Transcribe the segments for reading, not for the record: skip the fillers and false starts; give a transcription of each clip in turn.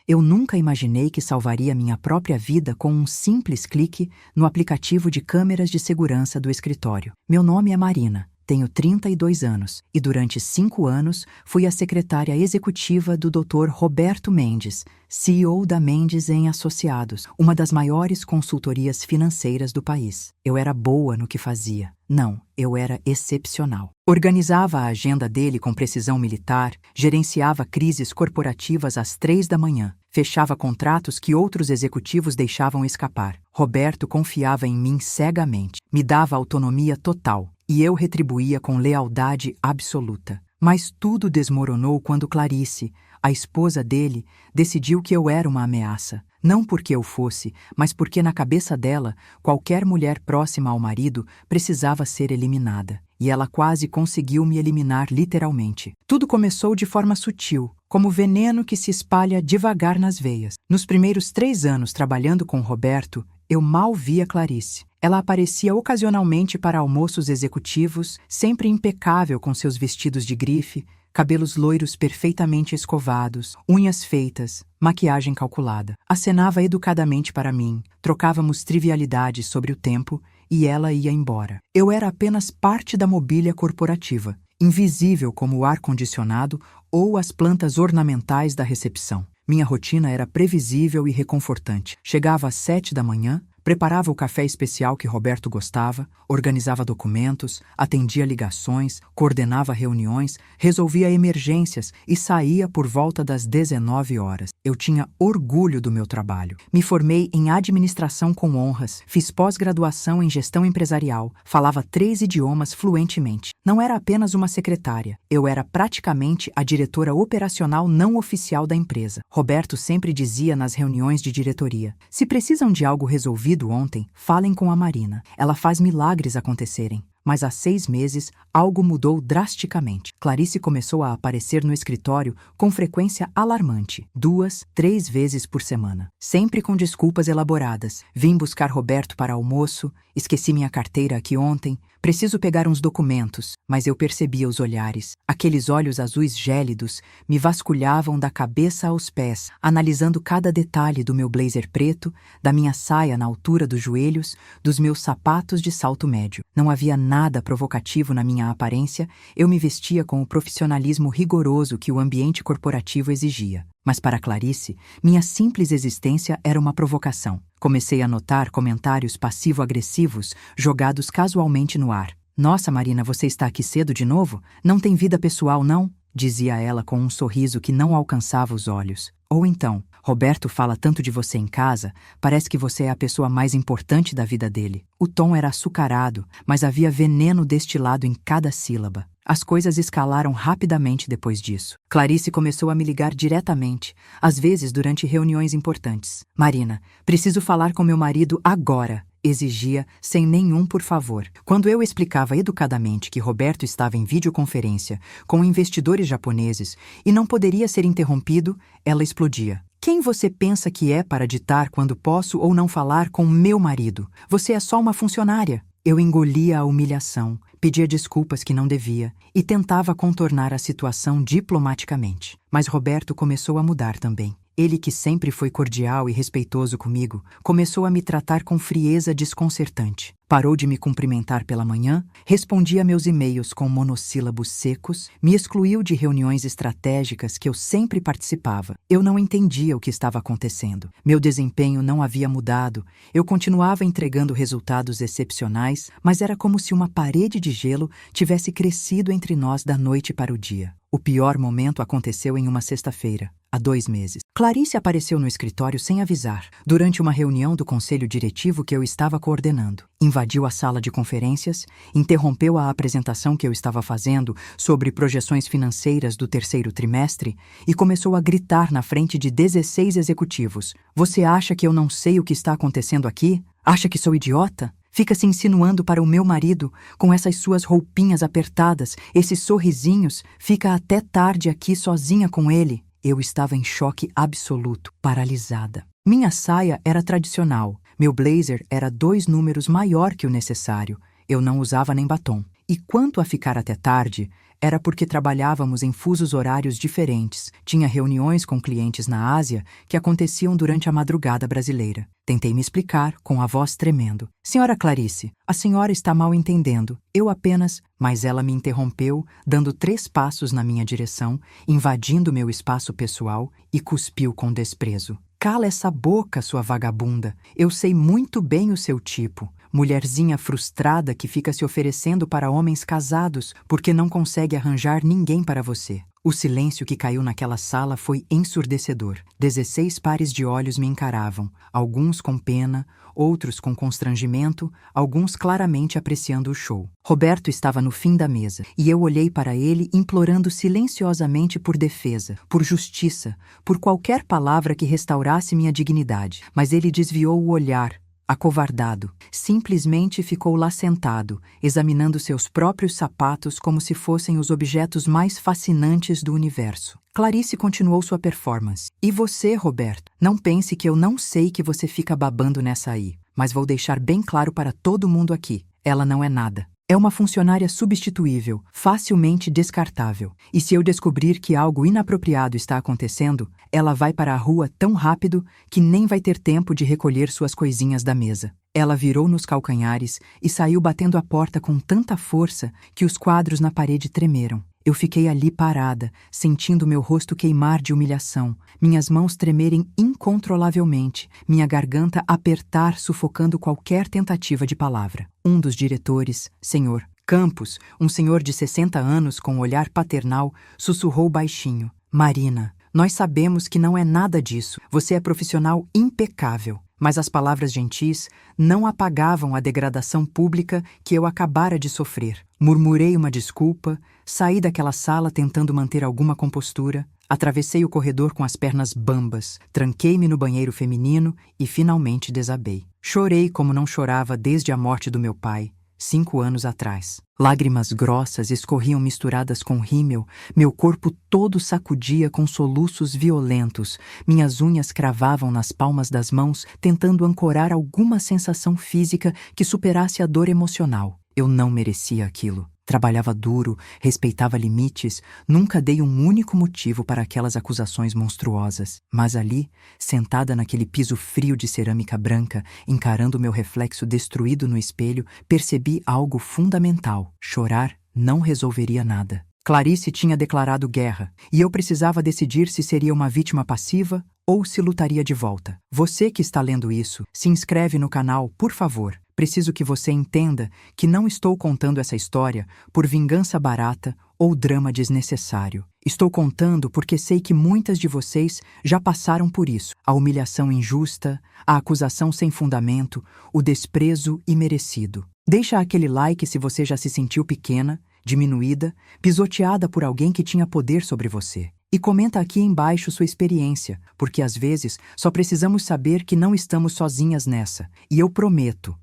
Eu nunca imaginei que salvaria minha própria vida com um simples clique no aplicativo de câmeras de segurança do escritório. Meu nome é Marina. Tenho 32 anos e durante 5 anos fui a secretária executiva do Dr. Roberto Mendes, CEO da Mendes em Associados, uma das maiores consultorias financeiras do país. Eu era boa no que fazia. Não, eu era excepcional. Organizava a agenda dele com precisão militar, gerenciava crises corporativas às 3 da manhã, fechava contratos que outros executivos deixavam escapar. Roberto confiava em mim cegamente, me dava autonomia total. E eu retribuía com lealdade absoluta. Mas tudo desmoronou quando Clarice, a esposa dele, decidiu que eu era uma ameaça. Não porque eu fosse, mas porque na cabeça dela, qualquer mulher próxima ao marido precisava ser eliminada. E ela quase conseguiu me eliminar literalmente. Tudo começou de forma sutil, como veneno que se espalha devagar nas veias. Nos primeiros 3 anos trabalhando com Roberto, eu mal via Clarice. Ela aparecia ocasionalmente para almoços executivos, sempre impecável com seus vestidos de grife, cabelos loiros perfeitamente escovados, unhas feitas, maquiagem calculada. Acenava educadamente para mim, trocávamos trivialidades sobre o tempo e ela ia embora. Eu era apenas parte da mobília corporativa, invisível como o ar-condicionado ou as plantas ornamentais da recepção. Minha rotina era previsível e reconfortante. Chegava às 7 da manhã, preparava o café especial que Roberto gostava, organizava documentos, atendia ligações, coordenava reuniões, resolvia emergências e saía por volta das 19 horas. Eu tinha orgulho do meu trabalho. Me formei em administração com honras, fiz pós-graduação em gestão empresarial, falava 3 idiomas fluentemente. Não era apenas uma secretária, eu era praticamente a diretora operacional não oficial da empresa. Roberto sempre dizia nas reuniões de diretoria: se precisam de algo resolvido ontem, falem com a Marina. Ela faz milagres acontecerem. Mas há 6 meses, algo mudou drasticamente. Clarice começou a aparecer no escritório com frequência alarmante, 2, 3 vezes por semana. Sempre com desculpas elaboradas. Vim buscar Roberto para almoço, esqueci minha carteira aqui ontem, preciso pegar uns documentos, mas eu percebia os olhares. Aqueles olhos azuis gélidos me vasculhavam da cabeça aos pés, analisando cada detalhe do meu blazer preto, da minha saia na altura dos joelhos, dos meus sapatos de salto médio. Não havia nada provocativo na minha aparência, eu me vestia com o profissionalismo rigoroso que o ambiente corporativo exigia. Mas para Clarice, minha simples existência era uma provocação. Comecei a notar comentários passivo-agressivos jogados casualmente no ar. Nossa, Marina, você está aqui cedo de novo? Não tem vida pessoal, não? Dizia ela com um sorriso que não alcançava os olhos. Ou então, Roberto fala tanto de você em casa, parece que você é a pessoa mais importante da vida dele. O tom era açucarado, mas havia veneno destilado em cada sílaba. As coisas escalaram rapidamente depois disso. Clarice começou a me ligar diretamente, às vezes durante reuniões importantes. Marina, preciso falar com meu marido agora, exigia, sem nenhum por favor. Quando eu explicava educadamente que Roberto estava em videoconferência com investidores japoneses e não poderia ser interrompido, ela explodia. Quem você pensa que é para ditar quando posso ou não falar com meu marido? Você é só uma funcionária. Eu engolia a humilhação, pedia desculpas que não devia e tentava contornar a situação diplomaticamente. Mas Roberto começou a mudar também. Ele, que sempre foi cordial e respeitoso comigo, começou a me tratar com frieza desconcertante. Parou de me cumprimentar pela manhã, respondia meus e-mails com monossílabos secos, me excluiu de reuniões estratégicas que eu sempre participava. Eu não entendia o que estava acontecendo. Meu desempenho não havia mudado, eu continuava entregando resultados excepcionais, mas era como se uma parede de gelo tivesse crescido entre nós da noite para o dia. O pior momento aconteceu em uma sexta-feira, há 2 meses. Clarice apareceu no escritório sem avisar, durante uma reunião do conselho diretivo que eu estava coordenando. Invadiu a sala de conferências, interrompeu a apresentação que eu estava fazendo sobre projeções financeiras do 3º trimestre e começou a gritar na frente de 16 executivos. Você acha que eu não sei o que está acontecendo aqui? Acha que sou idiota? Fica se insinuando para o meu marido, com essas suas roupinhas apertadas, esses sorrisinhos, fica até tarde aqui sozinha com ele. Eu estava em choque absoluto, paralisada. Minha saia era tradicional, meu blazer era 2 números maior que o necessário, eu não usava nem batom. E quanto a ficar até tarde, Era porque trabalhávamos em fusos horários diferentes. Tinha reuniões com clientes na Ásia que aconteciam durante a madrugada brasileira. Tentei me explicar, com a voz tremendo. Senhora Clarice, a senhora está mal entendendo. Eu apenas... Mas ela me interrompeu, dando 3 passos na minha direção, invadindo meu espaço pessoal e cuspiu com desprezo. Cala essa boca, sua vagabunda. Eu sei muito bem o seu tipo. Mulherzinha frustrada que fica se oferecendo para homens casados porque não consegue arranjar ninguém para você. O silêncio que caiu naquela sala foi ensurdecedor. 16 pares de olhos me encaravam, alguns com pena, outros com constrangimento, alguns claramente apreciando o show. Roberto estava no fim da mesa, e eu olhei para ele implorando silenciosamente por defesa, por justiça, por qualquer palavra que restaurasse minha dignidade. Mas ele desviou o olhar, acovardado, simplesmente ficou lá sentado, examinando seus próprios sapatos como se fossem os objetos mais fascinantes do universo. Clarice continuou sua performance. E você, Roberto? Não pense que eu não sei que você fica babando nessa aí, mas vou deixar bem claro para todo mundo aqui. Ela não é nada. É uma funcionária substituível, facilmente descartável. E se eu descobrir que algo inapropriado está acontecendo, ela vai para a rua tão rápido que nem vai ter tempo de recolher suas coisinhas da mesa. Ela virou nos calcanhares e saiu batendo a porta com tanta força que os quadros na parede tremeram. Eu fiquei ali parada, sentindo meu rosto queimar de humilhação, minhas mãos tremerem incontrolavelmente, minha garganta apertar sufocando qualquer tentativa de palavra. Um dos diretores, Sr. Campos, um senhor de 60 anos com um olhar paternal, sussurrou baixinho. Marina, nós sabemos que não é nada disso. Você é profissional impecável. Mas as palavras gentis não apagavam a degradação pública que eu acabara de sofrer. Murmurei uma desculpa, saí daquela sala tentando manter alguma compostura, atravessei o corredor com as pernas bambas, tranquei-me no banheiro feminino e finalmente desabei. Chorei como não chorava desde a morte do meu pai, 5 anos atrás. Lágrimas grossas escorriam misturadas com rímel, meu corpo todo sacudia com soluços violentos, minhas unhas cravavam nas palmas das mãos, tentando ancorar alguma sensação física que superasse a dor emocional. Eu não merecia aquilo. Trabalhava duro, respeitava limites, nunca dei um único motivo para aquelas acusações monstruosas. Mas ali, sentada naquele piso frio de cerâmica branca, encarando meu reflexo destruído no espelho, percebi algo fundamental. Chorar não resolveria nada. Clarice tinha declarado guerra, e eu precisava decidir se seria uma vítima passiva ou se lutaria de volta. Você que está lendo isso, se inscreve no canal, por favor. Preciso que você entenda que não estou contando essa história por vingança barata ou drama desnecessário. Estou contando porque sei que muitas de vocês já passaram por isso. A humilhação injusta, a acusação sem fundamento, o desprezo imerecido. Deixa aquele like se você já se sentiu pequena, diminuída, pisoteada por alguém que tinha poder sobre você. E comenta aqui embaixo sua experiência, porque às vezes só precisamos saber que não estamos sozinhas nessa. E eu prometo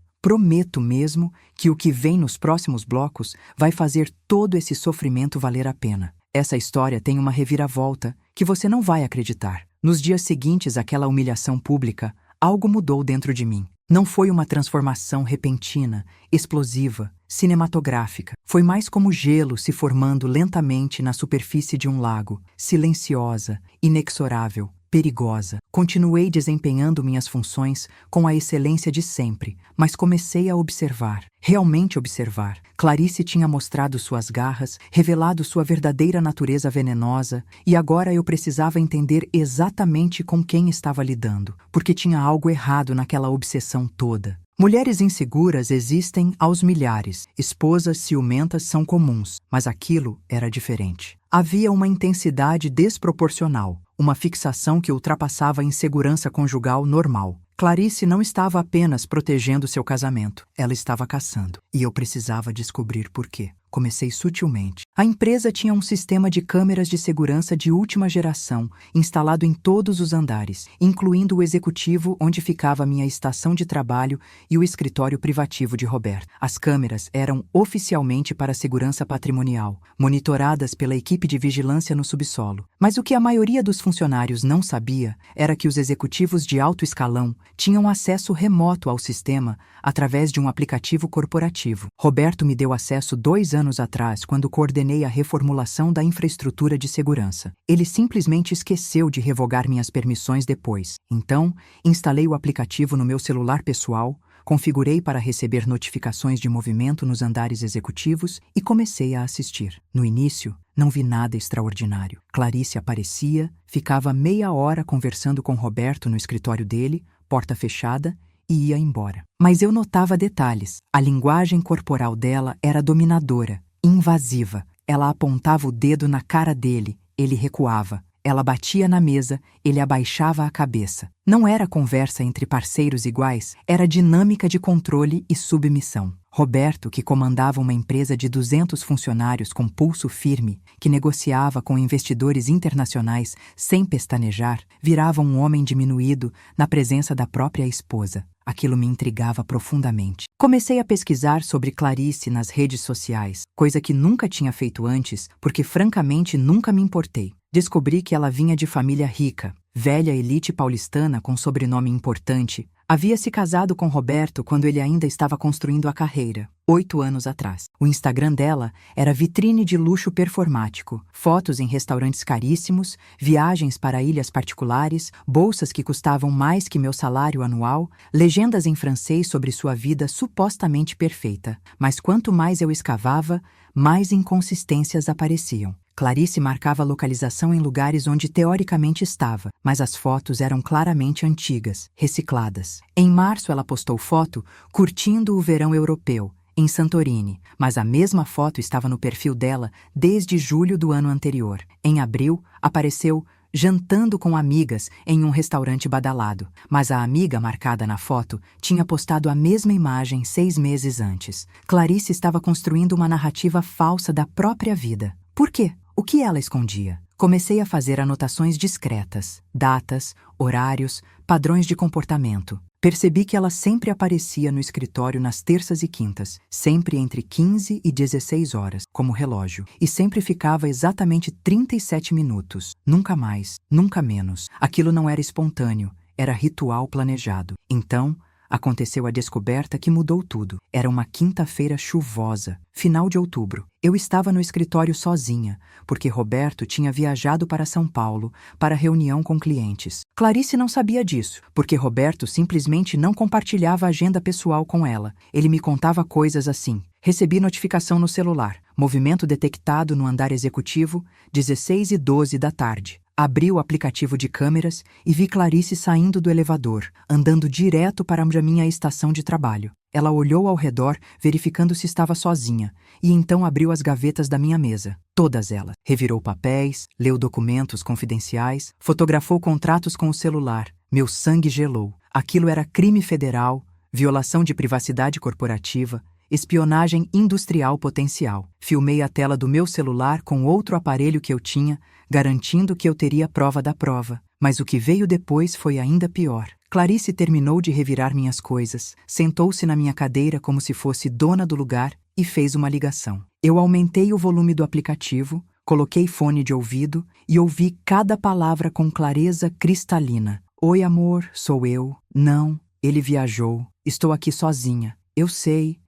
mesmo que o que vem nos próximos blocos vai fazer todo esse sofrimento valer a pena. Essa história tem uma reviravolta que você não vai acreditar. Nos dias seguintes àquela humilhação pública, algo mudou dentro de mim. Não foi uma transformação repentina, explosiva, cinematográfica. Foi mais como gelo se formando lentamente na superfície de um lago, silenciosa, inexorável, perigosa. Continuei desempenhando minhas funções com a excelência de sempre, mas comecei a observar, realmente observar. Clarice tinha mostrado suas garras, revelado sua verdadeira natureza venenosa, e agora eu precisava entender exatamente com quem estava lidando, porque tinha algo errado naquela obsessão toda. Mulheres inseguras existem aos milhares, esposas ciumentas são comuns, mas aquilo era diferente. Havia uma intensidade desproporcional, uma fixação que ultrapassava a insegurança conjugal normal. Clarice não estava apenas protegendo seu casamento, ela estava caçando. E eu precisava descobrir por quê. Comecei sutilmente. A empresa tinha um sistema de câmeras de segurança de última geração, instalado em todos os andares, incluindo o executivo onde ficava minha estação de trabalho e o escritório privativo de Roberto. As câmeras eram oficialmente para segurança patrimonial, monitoradas pela equipe de vigilância no subsolo. Mas o que a maioria dos funcionários não sabia era que os executivos de alto escalão tinham acesso remoto ao sistema através de um aplicativo corporativo. Roberto me deu acesso 2 anos anos atrás, quando coordenei a reformulação da infraestrutura de segurança. Ele simplesmente esqueceu de revogar minhas permissões depois. Então, instalei o aplicativo no meu celular pessoal, configurei para receber notificações de movimento nos andares executivos e comecei a assistir. No início, não vi nada extraordinário. Clarice aparecia, ficava meia hora conversando com Roberto no escritório dele, porta fechada, e ia embora. Mas eu notava detalhes. A linguagem corporal dela era dominadora, invasiva. Ela apontava o dedo na cara dele, ele recuava. Ela batia na mesa, ele abaixava a cabeça. Não era conversa entre parceiros iguais, era dinâmica de controle e submissão. Roberto, que comandava uma empresa de 200 funcionários com pulso firme, que negociava com investidores internacionais sem pestanejar, virava um homem diminuído na presença da própria esposa. Aquilo me intrigava profundamente. Comecei a pesquisar sobre Clarice nas redes sociais, coisa que nunca tinha feito antes, porque francamente nunca me importei. Descobri que ela vinha de família rica, velha elite paulistana com sobrenome importante. Havia se casado com Roberto quando ele ainda estava construindo a carreira, 8 anos atrás. O Instagram dela era vitrine de luxo performático, fotos em restaurantes caríssimos, viagens para ilhas particulares, bolsas que custavam mais que meu salário anual, legendas em francês sobre sua vida supostamente perfeita. Mas quanto mais eu escavava, mais inconsistências apareciam. Clarice marcava a localização em lugares onde teoricamente estava, mas as fotos eram claramente antigas, recicladas. Em março ela postou foto curtindo o verão europeu, em Santorini, mas a mesma foto estava no perfil dela desde julho do ano anterior. Em abril, apareceu jantando com amigas em um restaurante badalado, mas a amiga marcada na foto tinha postado a mesma imagem 6 meses antes. Clarice estava construindo uma narrativa falsa da própria vida. Por quê? O que ela escondia? Comecei a fazer anotações discretas, datas, horários, padrões de comportamento. Percebi que ela sempre aparecia no escritório nas terças e quintas, sempre entre 15 e 16 horas, como relógio, e sempre ficava exatamente 37 minutos, nunca mais, nunca menos. Aquilo não era espontâneo, era ritual planejado. Então, aconteceu a descoberta que mudou tudo. Era uma quinta-feira chuvosa, final de outubro. Eu estava no escritório sozinha, porque Roberto tinha viajado para São Paulo para reunião com clientes. Clarice não sabia disso, porque Roberto simplesmente não compartilhava a agenda pessoal com ela. Ele me contava coisas assim. Recebi notificação no celular. Movimento detectado no andar executivo, 16h12 da tarde. Abri o aplicativo de câmeras e vi Clarice saindo do elevador, andando direto para a minha estação de trabalho. Ela olhou ao redor, verificando se estava sozinha, e então abriu as gavetas da minha mesa, todas elas. Revirou papéis, leu documentos confidenciais, fotografou contratos com o celular. Meu sangue gelou. Aquilo era crime federal, violação de privacidade corporativa, espionagem industrial potencial. Filmei a tela do meu celular com outro aparelho que eu tinha, garantindo que eu teria prova da prova. Mas o que veio depois foi ainda pior. Clarice terminou de revirar minhas coisas, sentou-se na minha cadeira como se fosse dona do lugar e fez uma ligação. Eu aumentei o volume do aplicativo, coloquei fone de ouvido e ouvi cada palavra com clareza cristalina. Oi, amor, sou eu. Não, ele viajou. Estou aqui sozinha. Eu sei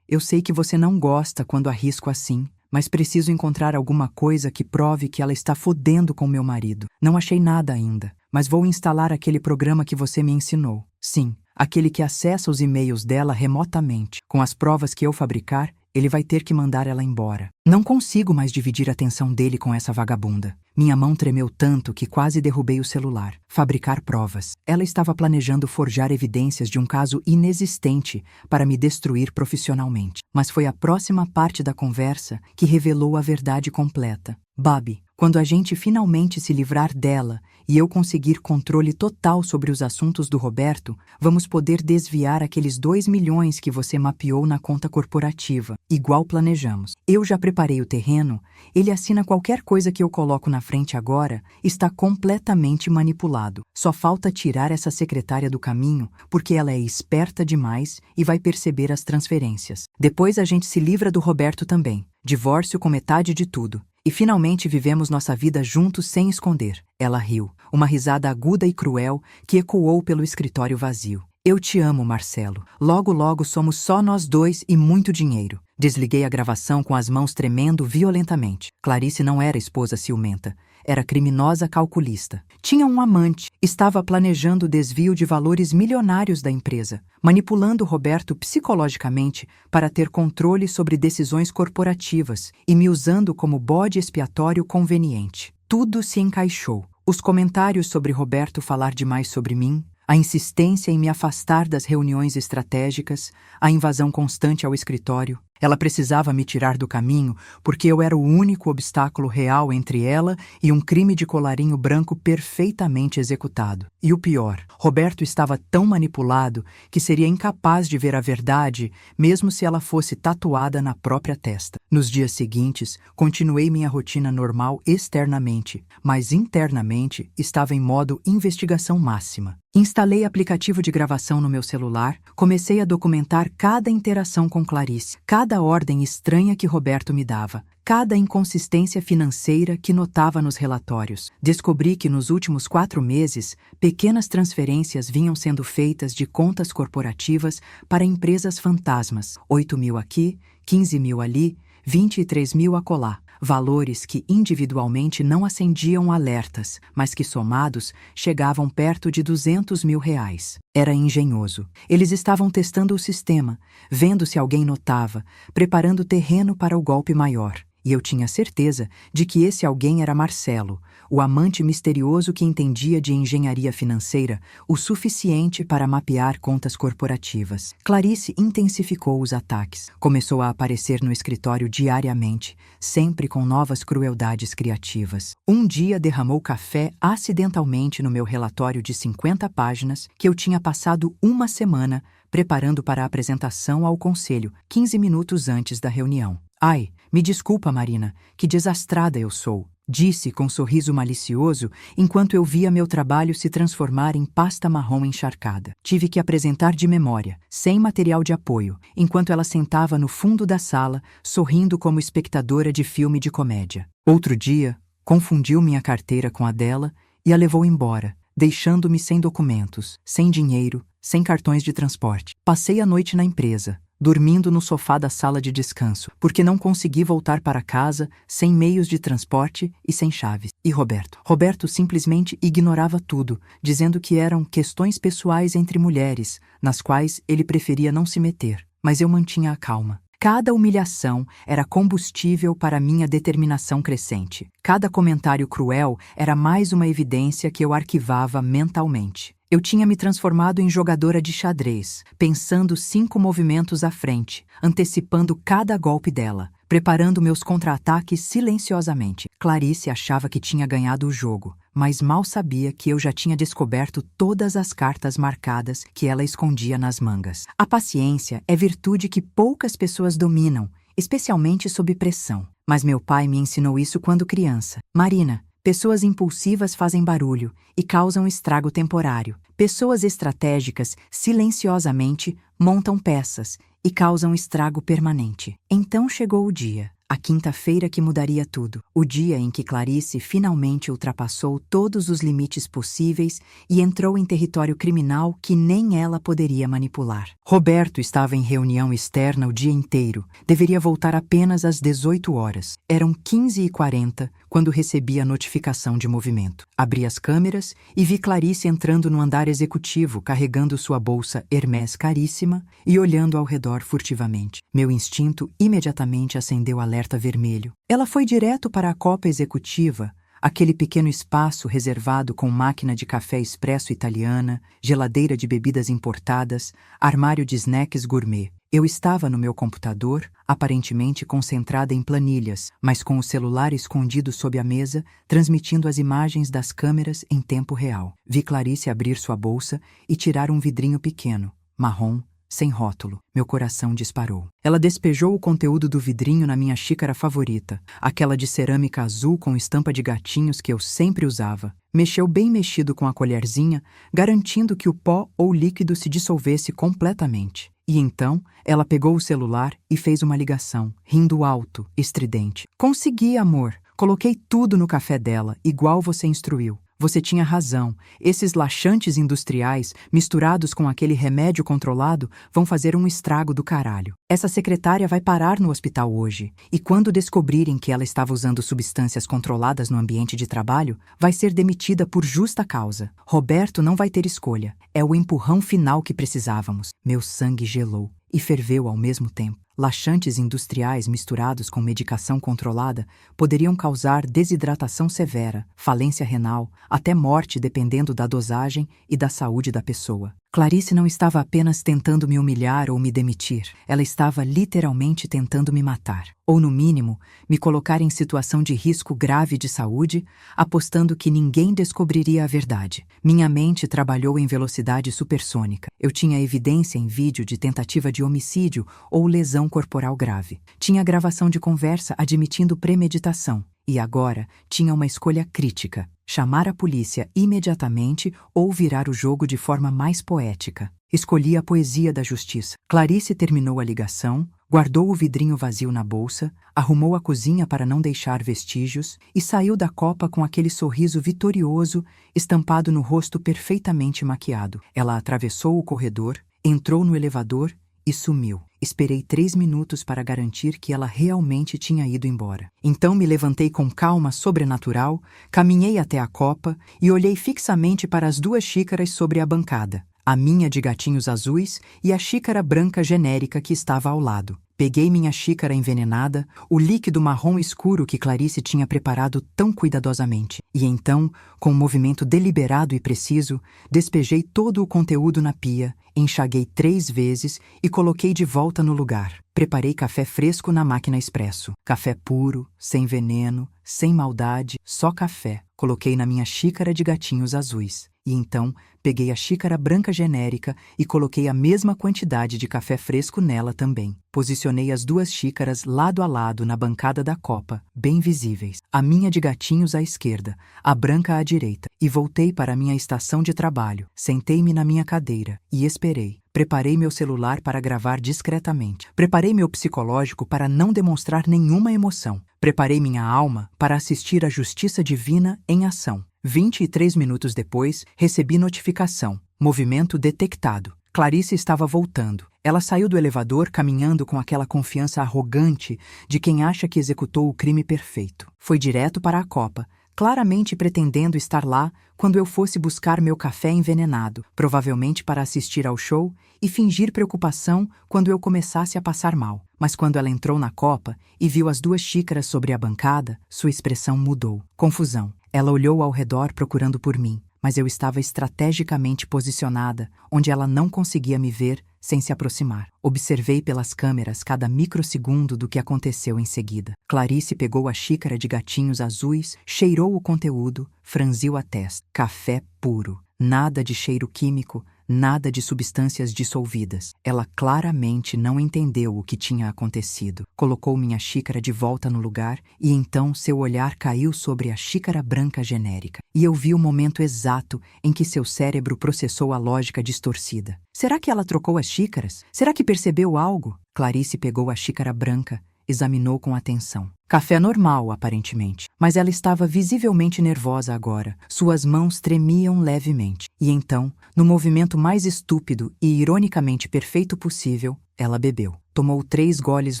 que você não gosta quando arrisco assim, mas preciso encontrar alguma coisa que prove que ela está fodendo com meu marido. Não achei nada ainda, mas vou instalar aquele programa que você me ensinou. Sim, aquele que acessa os e-mails dela remotamente. Com as provas que eu fabricar, ele vai ter que mandar ela embora. Não consigo mais dividir a atenção dele com essa vagabunda. Minha mão tremeu tanto que quase derrubei o celular. Fabricar provas. Ela estava planejando forjar evidências de um caso inexistente para me destruir profissionalmente. Mas foi a próxima parte da conversa que revelou a verdade completa. Babi, quando a gente finalmente se livrar dela e eu conseguir controle total sobre os assuntos do Roberto, vamos poder desviar aqueles 2 milhões que você mapeou na conta corporativa, igual planejamos. Eu já preparei o terreno, ele assina qualquer coisa que eu coloco na frente agora, está completamente manipulado. Só falta tirar essa secretária do caminho, porque ela é esperta demais e vai perceber as transferências. Depois a gente se livra do Roberto também. Divórcio com metade de tudo. E finalmente vivemos nossa vida juntos sem esconder. Ela riu, uma risada aguda e cruel que ecoou pelo escritório vazio. Eu te amo, Marcelo. Logo, logo somos só nós dois e muito dinheiro. Desliguei a gravação com as mãos tremendo violentamente. Clarice não era esposa ciumenta. Era criminosa calculista. Tinha um amante. Estava planejando o desvio de valores milionários da empresa, manipulando Roberto psicologicamente para ter controle sobre decisões corporativas e me usando como bode expiatório conveniente. Tudo se encaixou. Os comentários sobre Roberto falar demais sobre mim, a insistência em me afastar das reuniões estratégicas, a invasão constante ao escritório. Ela precisava me tirar do caminho porque eu era o único obstáculo real entre ela e um crime de colarinho branco perfeitamente executado. E o pior, Roberto estava tão manipulado que seria incapaz de ver a verdade, mesmo se ela fosse tatuada na própria testa. Nos dias seguintes, continuei minha rotina normal externamente, mas internamente estava em modo investigação máxima. Instalei aplicativo de gravação no meu celular, comecei a documentar cada interação com Clarice, cada ordem estranha que Roberto me dava, cada inconsistência financeira que notava nos relatórios. Descobri que nos últimos 4 meses, pequenas transferências vinham sendo feitas de contas corporativas para empresas fantasmas, 8 mil aqui, 15 mil ali, 23 mil acolá. Valores que individualmente não acendiam alertas, mas que somados chegavam perto de 200 mil reais. Era engenhoso. Eles estavam testando o sistema, vendo se alguém notava, preparando terreno para o golpe maior. E eu tinha certeza de que esse alguém era Marcelo, o amante misterioso que entendia de engenharia financeira o suficiente para mapear contas corporativas. Clarice intensificou os ataques. Começou a aparecer no escritório diariamente, sempre com novas crueldades criativas. Um dia derramou café acidentalmente no meu relatório de 50 páginas que eu tinha passado uma semana preparando para a apresentação ao conselho, 15 minutos antes da reunião. Ai, me desculpa, Marina, que desastrada eu sou, disse com sorriso malicioso enquanto eu via meu trabalho se transformar em pasta marrom encharcada. Tive que apresentar de memória, sem material de apoio, enquanto ela sentava no fundo da sala, sorrindo como espectadora de filme de comédia. Outro dia, confundiu minha carteira com a dela e a levou embora, deixando-me sem documentos, sem dinheiro, sem cartões de transporte. Passei a noite na empresa, dormindo no sofá da sala de descanso, porque não consegui voltar para casa sem meios de transporte e sem chaves. E Roberto? Roberto simplesmente ignorava tudo, dizendo que eram questões pessoais entre mulheres, nas quais ele preferia não se meter. Mas eu mantinha a calma. Cada humilhação era combustível para minha determinação crescente. Cada comentário cruel era mais uma evidência que eu arquivava mentalmente. Eu tinha me transformado em jogadora de xadrez, pensando 5 movimentos à frente, antecipando cada golpe dela, preparando meus contra-ataques silenciosamente. Clarice achava que tinha ganhado o jogo, mas mal sabia que eu já tinha descoberto todas as cartas marcadas que ela escondia nas mangas. A paciência é virtude que poucas pessoas dominam, especialmente sob pressão. Mas meu pai me ensinou isso quando criança. Marina, pessoas impulsivas fazem barulho e causam estrago temporário. Pessoas estratégicas, silenciosamente, montam peças e causam estrago permanente. Então chegou o dia, a quinta-feira que mudaria tudo. O dia em que Clarice finalmente ultrapassou todos os limites possíveis e entrou em território criminal que nem ela poderia manipular. Roberto estava em reunião externa o dia inteiro. Deveria voltar apenas às 18 horas. Eram 15h40 quando recebi a notificação de movimento. Abri as câmeras e vi Clarice entrando no andar executivo, carregando sua bolsa Hermès caríssima e olhando ao redor furtivamente. Meu instinto imediatamente acendeu alerta vermelho. Ela foi direto para a copa executiva, aquele pequeno espaço reservado com máquina de café expresso italiana, geladeira de bebidas importadas, armário de snacks gourmet. Eu estava no meu computador, aparentemente concentrada em planilhas, mas com o celular escondido sob a mesa, transmitindo as imagens das câmeras em tempo real. Vi Clarice abrir sua bolsa e tirar um vidrinho pequeno, marrom, sem rótulo. Meu coração disparou. Ela despejou o conteúdo do vidrinho na minha xícara favorita, aquela de cerâmica azul com estampa de gatinhos que eu sempre usava. Mexeu bem mexido com a colherzinha, garantindo que o pó ou líquido se dissolvesse completamente. E então, ela pegou o celular e fez uma ligação, rindo alto, estridente. Consegui, amor. Coloquei tudo no café dela, igual você instruiu. Você tinha razão. Esses laxantes industriais, misturados com aquele remédio controlado, vão fazer um estrago do caralho. Essa secretária vai parar no hospital hoje. E quando descobrirem que ela estava usando substâncias controladas no ambiente de trabalho, vai ser demitida por justa causa. Roberto não vai ter escolha. É o empurrão final que precisávamos. Meu sangue gelou e ferveu ao mesmo tempo. Laxantes industriais misturados com medicação controlada poderiam causar desidratação severa, falência renal, até morte dependendo da dosagem e da saúde da pessoa. Clarice não estava apenas tentando me humilhar ou me demitir, ela estava literalmente tentando me matar. Ou, no mínimo, me colocar em situação de risco grave de saúde, apostando que ninguém descobriria a verdade. Minha mente trabalhou em velocidade supersônica. Eu tinha evidência em vídeo de tentativa de homicídio ou lesão corporal grave. Tinha gravação de conversa admitindo premeditação. E agora tinha uma escolha crítica: chamar a polícia imediatamente ou virar o jogo de forma mais poética. Escolhi a poesia da justiça. Clarice terminou a ligação, guardou o vidrinho vazio na bolsa, arrumou a cozinha para não deixar vestígios e saiu da copa com aquele sorriso vitorioso estampado no rosto perfeitamente maquiado. Ela atravessou o corredor, entrou no elevador e sumiu. Esperei 3 minutos para garantir que ela realmente tinha ido embora. Então me levantei com calma sobrenatural, caminhei até a copa e olhei fixamente para as 2 xícaras sobre a bancada, a minha de gatinhos azuis e a xícara branca genérica que estava ao lado. Peguei minha xícara envenenada, o líquido marrom escuro que Clarice tinha preparado tão cuidadosamente, e então, com um movimento deliberado e preciso, despejei todo o conteúdo na pia, enxaguei 3 vezes e coloquei de volta no lugar. Preparei café fresco na máquina expresso. Café puro, sem veneno, sem maldade, só café. Coloquei na minha xícara de gatinhos azuis. E então, peguei a xícara branca genérica e coloquei a mesma quantidade de café fresco nela também. Posicionei as 2 xícaras lado a lado na bancada da copa, bem visíveis. A minha de gatinhos à esquerda, a branca à direita. E voltei para a minha estação de trabalho. Sentei-me na minha cadeira e esperei. Preparei meu celular para gravar discretamente. Preparei meu psicológico para não demonstrar nenhuma emoção. Preparei minha alma para assistir à justiça divina em ação. 23 minutos depois, recebi notificação. Movimento detectado. Clarice estava voltando. Ela saiu do elevador caminhando com aquela confiança arrogante de quem acha que executou o crime perfeito. Foi direto para a copa, claramente pretendendo estar lá quando eu fosse buscar meu café envenenado, provavelmente para assistir ao show e fingir preocupação quando eu começasse a passar mal. Mas quando ela entrou na copa e viu as 2 xícaras sobre a bancada, sua expressão mudou. Confusão. Ela olhou ao redor procurando por mim, mas eu estava estrategicamente posicionada, onde ela não conseguia me ver sem se aproximar. Observei pelas câmeras cada microsegundo do que aconteceu em seguida. Clarice pegou a xícara de gatinhos azuis, cheirou o conteúdo, franziu a testa. Café puro. Nada de cheiro químico, nada de substâncias dissolvidas. Ela claramente não entendeu o que tinha acontecido. Colocou minha xícara de volta no lugar e então seu olhar caiu sobre a xícara branca genérica. E eu vi o momento exato em que seu cérebro processou a lógica distorcida. Será que ela trocou as xícaras? Será que percebeu algo? Clarice pegou a xícara branca, examinou com atenção. Café normal, aparentemente, mas ela estava visivelmente nervosa agora. Suas mãos tremiam levemente. E então, no movimento mais estúpido e ironicamente perfeito possível, ela bebeu. Tomou 3 goles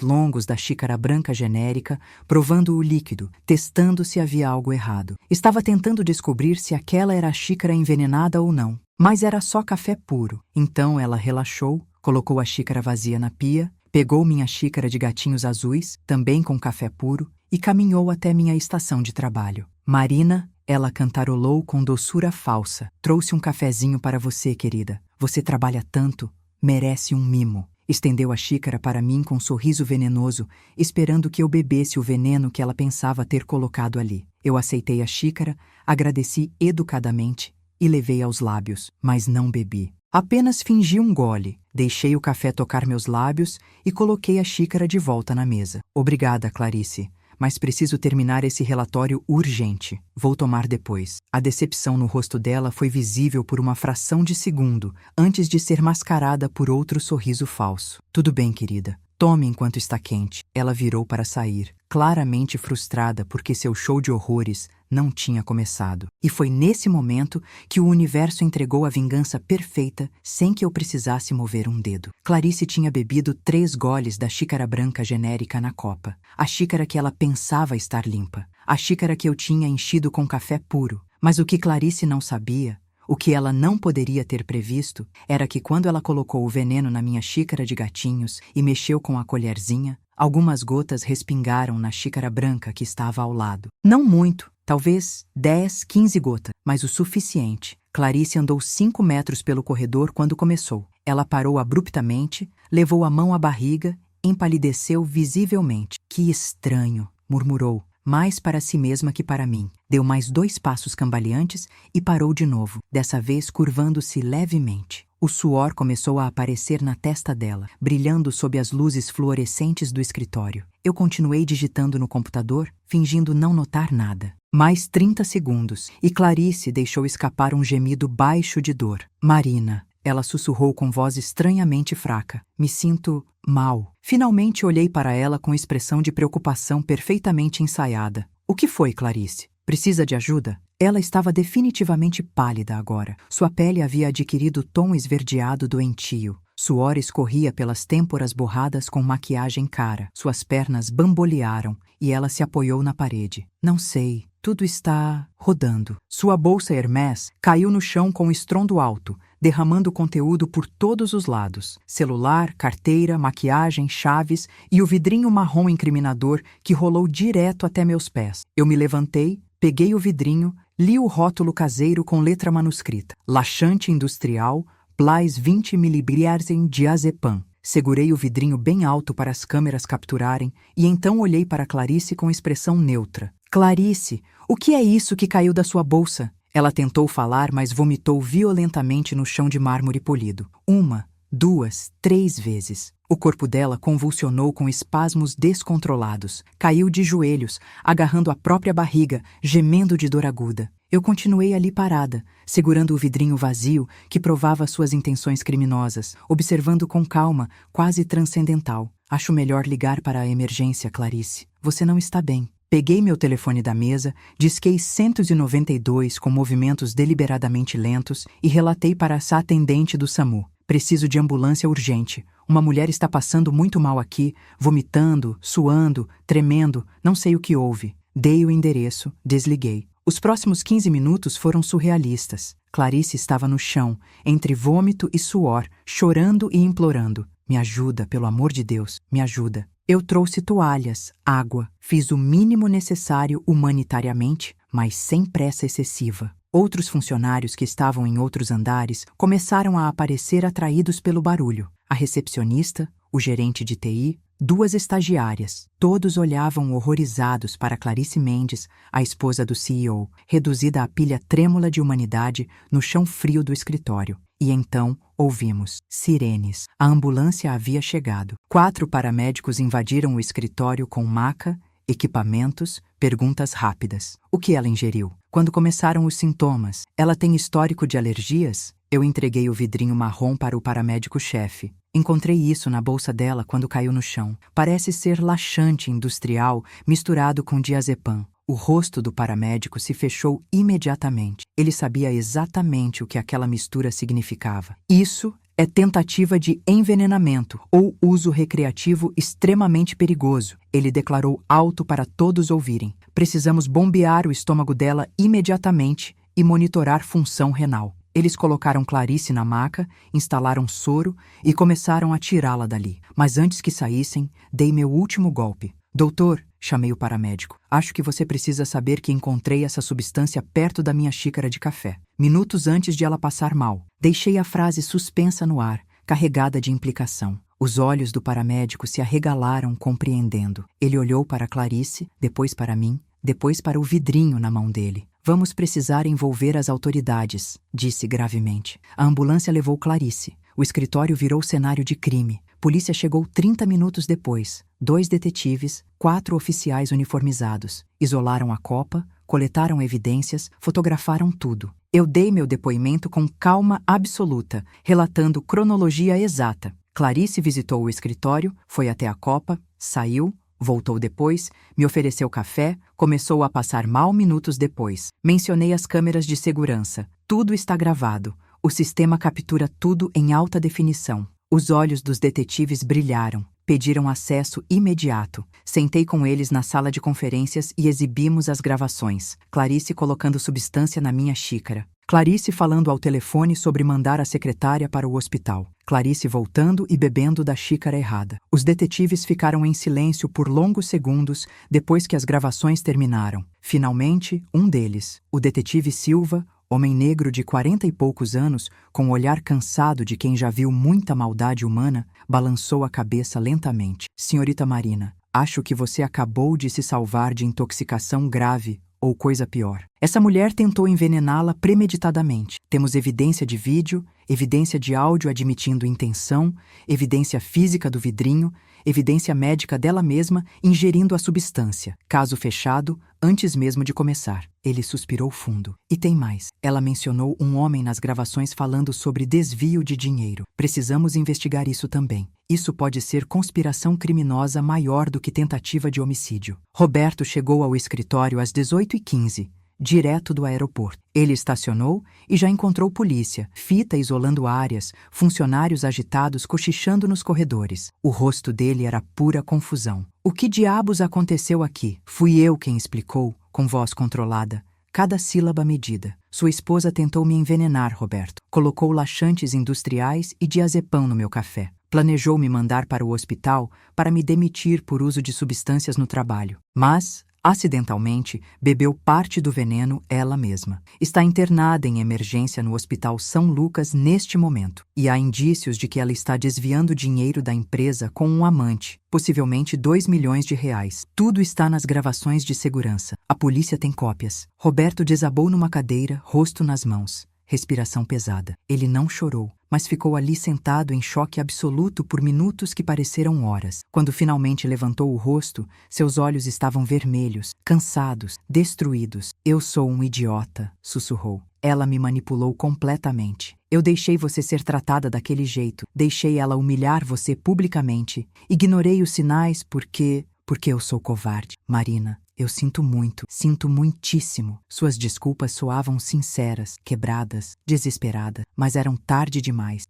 longos da xícara branca genérica, provando o líquido, testando se havia algo errado. Estava tentando descobrir se aquela era a xícara envenenada ou não, mas era só café puro. Então ela relaxou, colocou a xícara vazia na pia, pegou minha xícara de gatinhos azuis, também com café puro, e caminhou até minha estação de trabalho. Marina, ela cantarolou com doçura falsa. Trouxe um cafezinho para você, querida. Você trabalha tanto, merece um mimo. Estendeu a xícara para mim com um sorriso venenoso, esperando que eu bebesse o veneno que ela pensava ter colocado ali. Eu aceitei a xícara, agradeci educadamente e levei aos lábios, mas não bebi. Apenas fingi um gole, deixei o café tocar meus lábios e coloquei a xícara de volta na mesa. Obrigada, Clarice, mas preciso terminar esse relatório urgente. Vou tomar depois. A decepção no rosto dela foi visível por uma fração de segundo, antes de ser mascarada por outro sorriso falso. Tudo bem, querida. Tome enquanto está quente. Ela virou para sair, claramente frustrada porque seu show de horrores não tinha começado. E foi nesse momento que o universo entregou a vingança perfeita sem que eu precisasse mover um dedo. Clarice tinha bebido 3 goles da xícara branca genérica na copa. A xícara que ela pensava estar limpa. A xícara que eu tinha enchido com café puro. Mas o que Clarice não sabia, o que ela não poderia ter previsto, era que quando ela colocou o veneno na minha xícara de gatinhos e mexeu com a colherzinha, algumas gotas respingaram na xícara branca que estava ao lado. Não muito, talvez 10, 15 gotas, mas o suficiente. Clarice andou 5 metros pelo corredor quando começou. Ela parou abruptamente, levou a mão à barriga, empalideceu visivelmente. Que estranho, murmurou, mais para si mesma que para mim. Deu mais 2 passos cambaleantes e parou de novo, dessa vez curvando-se levemente. O suor começou a aparecer na testa dela, brilhando sob as luzes fluorescentes do escritório. Eu continuei digitando no computador, fingindo não notar nada. Mais 30 segundos, e Clarice deixou escapar um gemido baixo de dor. Marina, ela sussurrou com voz estranhamente fraca. Me sinto mal. Finalmente olhei para ela com expressão de preocupação perfeitamente ensaiada. O que foi, Clarice? Precisa de ajuda? Ela estava definitivamente pálida agora. Sua pele havia adquirido tom esverdeado doentio. Suor escorria pelas têmporas borradas com maquiagem cara. Suas pernas bambolearam e ela se apoiou na parede. Não sei, tudo está rodando. Sua bolsa Hermès caiu no chão com estrondo alto, derramando conteúdo por todos os lados. Celular, carteira, maquiagem, chaves e o vidrinho marrom incriminador que rolou direto até meus pés. Eu me levantei, peguei o vidrinho, li o rótulo caseiro com letra manuscrita. Laxante industrial, Plais 20 mg em diazepam. Segurei o vidrinho bem alto para as câmeras capturarem e então olhei para Clarice com expressão neutra. Clarice, o que é isso que caiu da sua bolsa? Ela tentou falar, mas vomitou violentamente no chão de mármore polido. 1, 2, 3 vezes. O corpo dela convulsionou com espasmos descontrolados. Caiu de joelhos, agarrando a própria barriga, gemendo de dor aguda. Eu continuei ali parada, segurando o vidrinho vazio que provava suas intenções criminosas, observando com calma, quase transcendental. Acho melhor ligar para a emergência, Clarice. Você não está bem. Peguei meu telefone da mesa, disquei 192 com movimentos deliberadamente lentos e relatei para a atendente do SAMU. Preciso de ambulância urgente. Uma mulher está passando muito mal aqui, vomitando, suando, tremendo, não sei o que houve. Dei o endereço, desliguei. Os próximos 15 minutos foram surrealistas. Clarice estava no chão, entre vômito e suor, chorando e implorando. Me ajuda, pelo amor de Deus, me ajuda. Eu trouxe toalhas, água, fiz o mínimo necessário humanitariamente, mas sem pressa excessiva. Outros funcionários que estavam em outros andares começaram a aparecer atraídos pelo barulho. A recepcionista, o gerente de TI, 2 estagiárias. Todos olhavam horrorizados para Clarice Mendes, a esposa do CEO, reduzida à pilha trêmula de humanidade no chão frio do escritório. E então ouvimos sirenes. A ambulância havia chegado. 4 paramédicos invadiram o escritório com maca, equipamentos, perguntas rápidas. O que ela ingeriu? Quando começaram os sintomas, ela tem histórico de alergias? Eu entreguei o vidrinho marrom para o paramédico-chefe. Encontrei isso na bolsa dela quando caiu no chão. Parece ser laxante industrial misturado com diazepam. O rosto do paramédico se fechou imediatamente. Ele sabia exatamente o que aquela mistura significava. Isso é tentativa de envenenamento ou uso recreativo extremamente perigoso, ele declarou alto para todos ouvirem. Precisamos bombear o estômago dela imediatamente e monitorar função renal. Eles colocaram Clarice na maca, instalaram soro e começaram a tirá-la dali. Mas antes que saíssem, dei meu último golpe. Doutor, chamei o paramédico. Acho que você precisa saber que encontrei essa substância perto da minha xícara de café, minutos antes de ela passar mal. Deixei a frase suspensa no ar, carregada de implicação. Os olhos do paramédico se arregalaram compreendendo. Ele olhou para Clarice, depois para mim, depois para o vidrinho na mão dele. Vamos precisar envolver as autoridades, disse gravemente. A ambulância levou Clarice. O escritório virou cenário de crime. Polícia chegou 30 minutos depois. 2 detetives, 4 oficiais uniformizados. Isolaram a copa, coletaram evidências, fotografaram tudo. Eu dei meu depoimento com calma absoluta, relatando cronologia exata. Clarice visitou o escritório, foi até a copa, saiu, Voltou depois, me ofereceu café, começou a passar mal minutos depois. Mencionei as câmeras de segurança. Tudo está gravado. O sistema captura tudo em alta definição. Os olhos dos detetives brilharam. Pediram acesso imediato. Sentei com eles na sala de conferências e exibimos as gravações. Clarice colocando substância na minha xícara. Clarice falando ao telefone sobre mandar a secretária para o hospital. Clarice voltando e bebendo da xícara errada. Os detetives ficaram em silêncio por longos segundos depois que as gravações terminaram. Finalmente, um deles, o detetive Silva, homem negro de 40 e poucos anos, com o olhar cansado de quem já viu muita maldade humana, balançou a cabeça lentamente. Senhorita Marina, acho que você acabou de se salvar de intoxicação grave ou coisa pior. Essa mulher tentou envenená-la premeditadamente. Temos evidência de vídeo, evidência de áudio admitindo intenção, evidência física do vidrinho, evidência médica dela mesma ingerindo a substância. Caso fechado, antes mesmo de começar. Ele suspirou fundo. E tem mais. Ela mencionou um homem nas gravações falando sobre desvio de dinheiro. Precisamos investigar isso também. Isso pode ser conspiração criminosa maior do que tentativa de homicídio. Roberto chegou ao escritório às 18h15. Direto do aeroporto. Ele estacionou e já encontrou polícia, fita isolando áreas, funcionários agitados cochichando nos corredores. O rosto dele era pura confusão. O que diabos aconteceu aqui? Fui eu quem explicou, com voz controlada, cada sílaba medida. Sua esposa tentou me envenenar, Roberto. Colocou laxantes industriais e diazepam no meu café. Planejou me mandar para o hospital para me demitir por uso de substâncias no trabalho. Mas acidentalmente, bebeu parte do veneno ela mesma. Está internada em emergência no Hospital São Lucas neste momento. E há indícios de que ela está desviando dinheiro da empresa com um amante, possivelmente R$2 milhões. Tudo está nas gravações de segurança. A polícia tem cópias. Roberto desabou numa cadeira, rosto nas mãos. Respiração pesada. Ele não chorou, mas ficou ali sentado em choque absoluto por minutos que pareceram horas. Quando finalmente levantou o rosto, seus olhos estavam vermelhos, cansados, destruídos. Eu sou um idiota, sussurrou. Ela me manipulou completamente. Eu deixei você ser tratada daquele jeito. Deixei ela humilhar você publicamente. Ignorei os sinais porque eu sou covarde. Marina, eu sinto muitíssimo. Suas desculpas soavam sinceras, quebradas, desesperadas, mas eram tarde demais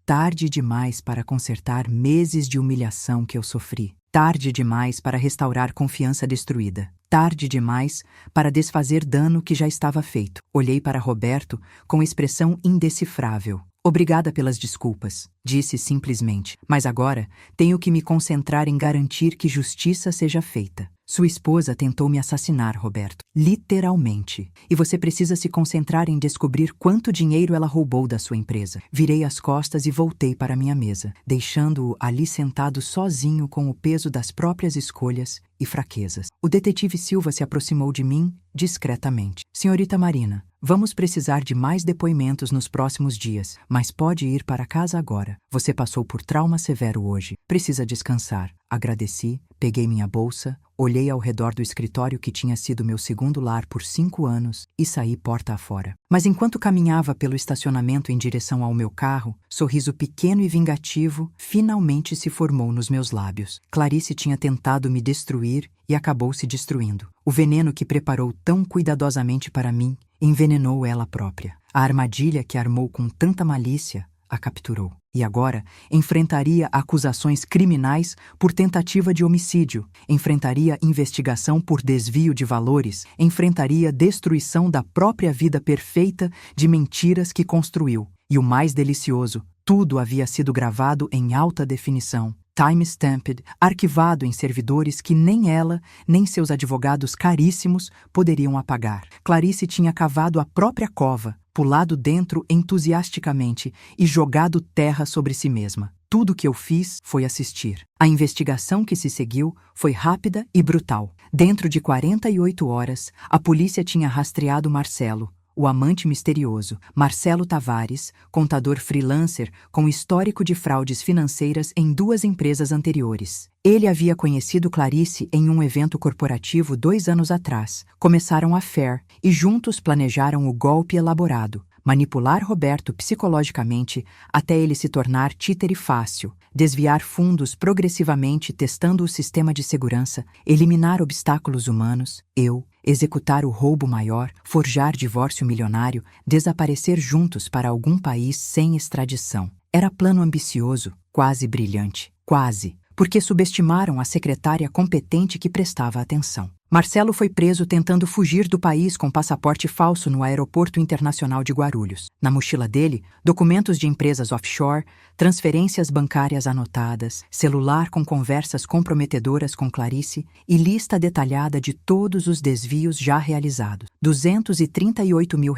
para consertar meses de humilhação que eu sofri. Tarde demais para restaurar confiança destruída. Tarde demais para desfazer dano que já estava feito. Olhei para Roberto com expressão indecifrável. Obrigada pelas desculpas, disse simplesmente, mas agora tenho que me concentrar em garantir que justiça seja feita. Sua esposa tentou me assassinar, Roberto. Literalmente. E você precisa se concentrar em descobrir quanto dinheiro ela roubou da sua empresa. Virei as costas e voltei para minha mesa, deixando-o ali sentado sozinho com o peso das próprias escolhas e fraquezas. O detetive Silva se aproximou de mim discretamente. Senhorita Marina, vamos precisar de mais depoimentos nos próximos dias, mas pode ir para casa agora. Você passou por trauma severo hoje. Precisa descansar. Agradeci, peguei minha bolsa, olhei ao redor do escritório que tinha sido meu segundo lar por 5 anos e saí porta afora. Mas enquanto caminhava pelo estacionamento em direção ao meu carro, sorriso pequeno e vingativo finalmente se formou nos meus lábios. Clarice tinha tentado me destruir e acabou se destruindo. O veneno que preparou tão cuidadosamente para mim envenenou ela própria. A armadilha que armou com tanta malícia a capturou. E agora enfrentaria acusações criminais por tentativa de homicídio, enfrentaria investigação por desvio de valores, enfrentaria destruição da própria vida perfeita de mentiras que construiu. E o mais delicioso, tudo havia sido gravado em alta definição, time-stamped, arquivado em servidores que nem ela, nem seus advogados caríssimos poderiam apagar. Clarice tinha cavado a própria cova, pulado dentro entusiasticamente e jogado terra sobre si mesma. Tudo o que eu fiz foi assistir. A investigação que se seguiu foi rápida e brutal. Dentro de 48 horas, a polícia tinha rastreado Marcelo, o amante misterioso, Marcelo Tavares, contador freelancer com histórico de fraudes financeiras em 2 empresas anteriores. Ele havia conhecido Clarice em um evento corporativo 2 anos atrás. Começaram a affair e juntos planejaram o golpe elaborado. manipular Roberto psicologicamente até ele se tornar títere fácil, desviar fundos progressivamente testando o sistema de segurança, eliminar obstáculos humanos, executar o roubo maior, forjar divórcio milionário, desaparecer juntos para algum país sem extradição. Era plano ambicioso, quase brilhante, quase, porque subestimaram a secretária competente que prestava atenção. Marcelo foi preso tentando fugir do país com passaporte falso no Aeroporto Internacional de Guarulhos. Na mochila dele, documentos de empresas offshore, transferências bancárias anotadas, celular com conversas comprometedoras com Clarice e lista detalhada de todos os desvios já realizados. R$ 238 mil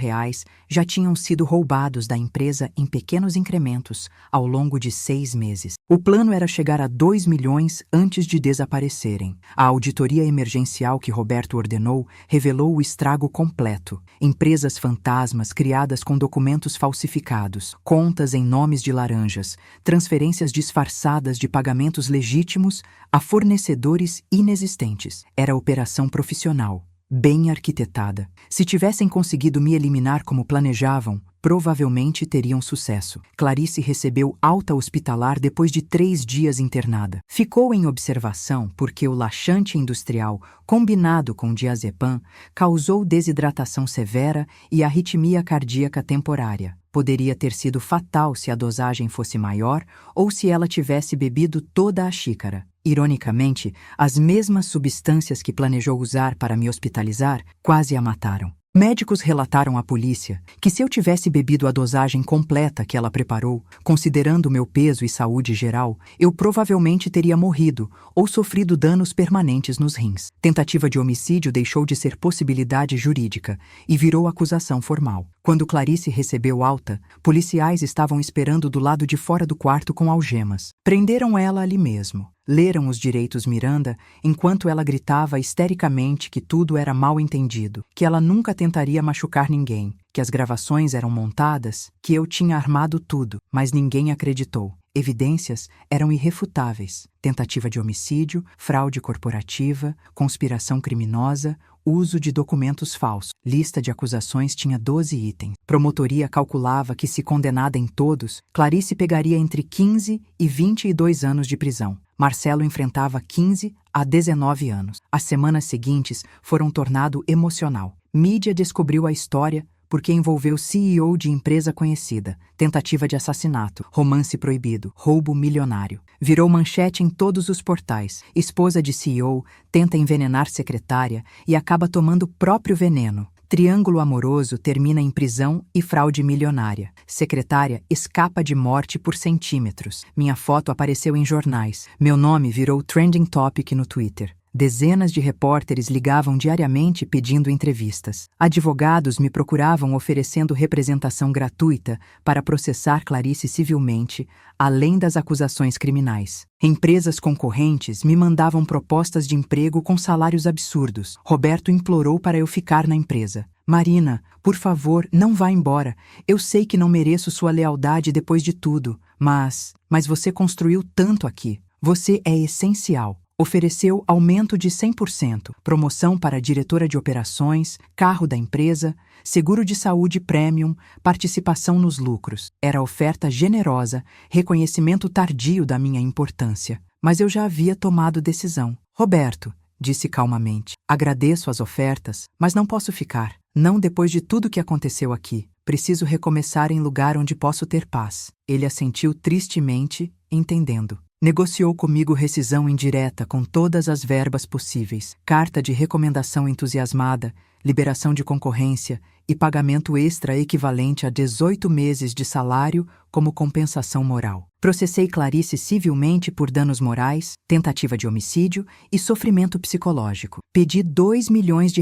já tinham sido roubados da empresa em pequenos incrementos ao longo de 6 meses. O plano era chegar a 2 milhões antes de desaparecerem. A auditoria emergencial que Roberto ordenou revelou o estrago completo. Empresas fantasmas criadas com documentos falsificados, contas em nomes de laranjas, transferências disfarçadas de pagamentos legítimos a fornecedores inexistentes. Era operação profissional, bem arquitetada. Se tivessem conseguido me eliminar como planejavam, provavelmente teriam sucesso. Clarice recebeu alta hospitalar depois de 3 dias internada. Ficou em observação porque o laxante industrial, combinado com diazepam, causou desidratação severa e arritmia cardíaca temporária. Poderia ter sido fatal se a dosagem fosse maior ou se ela tivesse bebido toda a xícara. Ironicamente, as mesmas substâncias que planejou usar para me hospitalizar quase a mataram. Médicos relataram à polícia que se eu tivesse bebido a dosagem completa que ela preparou, considerando meu peso e saúde geral, eu provavelmente teria morrido ou sofrido danos permanentes nos rins. Tentativa de homicídio deixou de ser possibilidade jurídica e virou acusação formal. Quando Clarice recebeu alta, policiais estavam esperando do lado de fora do quarto com algemas. Prenderam ela ali mesmo. Leram os direitos Miranda enquanto ela gritava histericamente que tudo era mal entendido, que ela nunca tentaria machucar ninguém, que as gravações eram montadas, que eu tinha armado tudo, mas ninguém acreditou. Evidências eram irrefutáveis. Tentativa de homicídio, fraude corporativa, conspiração criminosa, uso de documentos falsos. Lista de acusações tinha 12 itens. Promotoria calculava que, se condenada em todos, Clarice pegaria entre 15 e 22 anos de prisão. Marcelo enfrentava 15 a 19 anos. As semanas seguintes foram tornado emocional. Mídia descobriu a história porque envolveu CEO de empresa conhecida, tentativa de assassinato, romance proibido, roubo milionário. Virou manchete em todos os portais. Esposa de CEO tenta envenenar secretária e acaba tomando próprio veneno. Triângulo amoroso termina em prisão e fraude milionária. Secretária escapa de morte por centímetros. Minha foto apareceu em jornais. Meu nome virou trending topic no Twitter. Dezenas de repórteres ligavam diariamente pedindo entrevistas. Advogados me procuravam oferecendo representação gratuita para processar Clarice civilmente, além das acusações criminais. Empresas concorrentes me mandavam propostas de emprego com salários absurdos. Roberto implorou para eu ficar na empresa. Marina, por favor, não vá embora. Eu sei que não mereço sua lealdade depois de tudo, mas você construiu tanto aqui. Você é essencial. Ofereceu aumento de 100%, promoção para diretora de operações, carro da empresa, seguro de saúde premium, participação nos lucros. Era oferta generosa, reconhecimento tardio da minha importância. Mas eu já havia tomado decisão. Roberto, disse calmamente, agradeço as ofertas, mas não posso ficar. Não depois de tudo que aconteceu aqui. Preciso recomeçar em lugar onde posso ter paz. Ele assentiu tristemente, entendendo. Negociou comigo rescisão indireta com todas as verbas possíveis, carta de recomendação entusiasmada, liberação de concorrência e pagamento extra equivalente a 18 meses de salário como compensação moral. Processei Clarice civilmente por danos morais, tentativa de homicídio e sofrimento psicológico. Pedi R$ 2 milhões